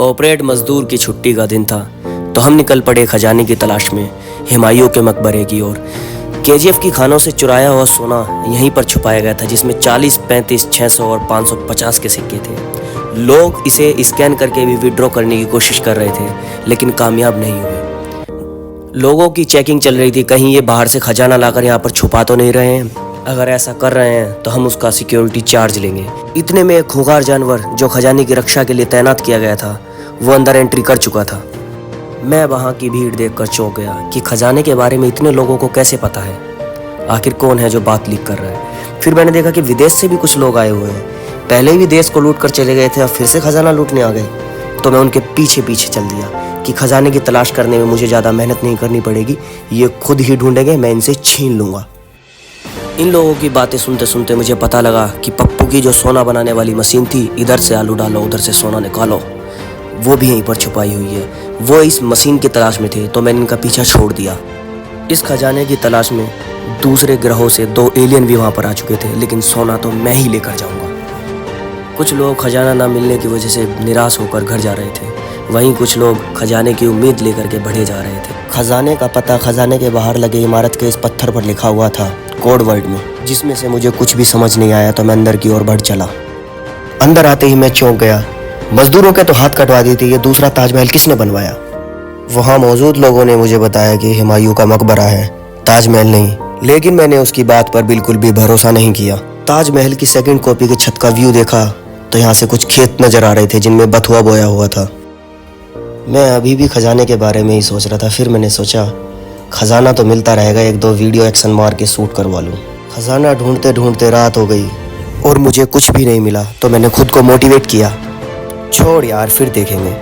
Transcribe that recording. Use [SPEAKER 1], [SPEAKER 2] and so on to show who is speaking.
[SPEAKER 1] Corporate मजदूर की छुट्टी का दिन था तो हम निकल पड़े खजाने की तलाश में हुमायूं के मकबरे की ओर। केजीएफ की खानों से चुराया हुआ सोना यहीं पर छुपाया गया था, जिसमें 40, 35, 600 और 550 के सिक्के थे। लोग इसे स्कैन करके भी विड्रॉ करने की कोशिश कर रहे थे, लेकिन कामयाब नहीं हुए। लोगों की चेकिंग चल रही थी, कहीं ये बाहर से खजाना लाकर यहाँ पर छुपा तो नहीं रहे हैं। अगर ऐसा कर रहे हैं तो हम उसका सिक्योरिटी चार्ज लेंगे। इतने में एक खूंखार जानवर जो खजाने की रक्षा के लिए तैनात किया गया था, वो अंदर एंट्री कर चुका था। मैं वहाँ की भीड़ देखकर चौंक गया कि खजाने के बारे में इतने लोगों को कैसे पता है। आखिर कौन है जो बात लीक कर रहा है। फिर मैंने देखा कि विदेश से भी कुछ लोग आए हुए हैं। पहले ही विदेश को लूट कर चले गए थे, अब फिर से खजाना लूटने आ गए। तो मैं उनके पीछे पीछे चल दिया कि खजाने की तलाश करने में मुझे ज़्यादा मेहनत नहीं करनी पड़ेगी, ये खुद ही ढूंढेंगे, मैं इनसे छीन लूँगा। इन लोगों की बातें सुनते सुनते मुझे पता लगा कि पप्पू की जो सोना बनाने वाली मशीन थी, इधर से आलू डालो उधर से सोना निकालो, वो भी यहीं पर छुपाई हुई है। वो इस मशीन की तलाश में थे, तो मैंने इनका पीछा छोड़ दिया। इस खजाने की तलाश में दूसरे ग्रहों से 2 एलियन भी वहाँ पर आ चुके थे, लेकिन सोना तो मैं ही लेकर जाऊँगा। कुछ लोग खजाना ना मिलने की वजह से निराश होकर घर जा रहे थे, वहीं कुछ लोग खजाने की उम्मीद लेकर के बढ़े जा रहे थे। खजाने का पता खजाने के बाहर लगे इमारत के इस पत्थर पर लिखा हुआ था, कोड वर्ड में, जिसमें से मुझे कुछ भी समझ नहीं आया। तो मैं अंदर की ओर बढ़ चला। अंदर आते ही मैं चौंक गया। मजदूरों के तो हाथ कटवा दी थी, ये दूसरा ताजमहल किसने बनवाया? वहाँ मौजूद लोगों ने मुझे बताया कि हुमायूं का मकबरा है, ताजमहल नहीं। लेकिन मैंने उसकी बात पर बिल्कुल भी भरोसा नहीं किया। ताजमहल की सेकंड कॉपी के छत का व्यू देखा तो यहाँ से कुछ खेत नजर आ रहे थे जिनमें बथुआ बोया हुआ था। मैं अभी भी खजाने के बारे में ही सोच रहा था। फिर मैंने सोचा खजाना तो मिलता रहेगा, 1-2 वीडियो एक्शन मार के शूट करवा लूँ। खजाना ढूंढते ढूंढते रात हो गई और मुझे कुछ भी नहीं मिला। तो मैंने खुद को मोटिवेट किया, छोड़ यार, फिर देखेंगे।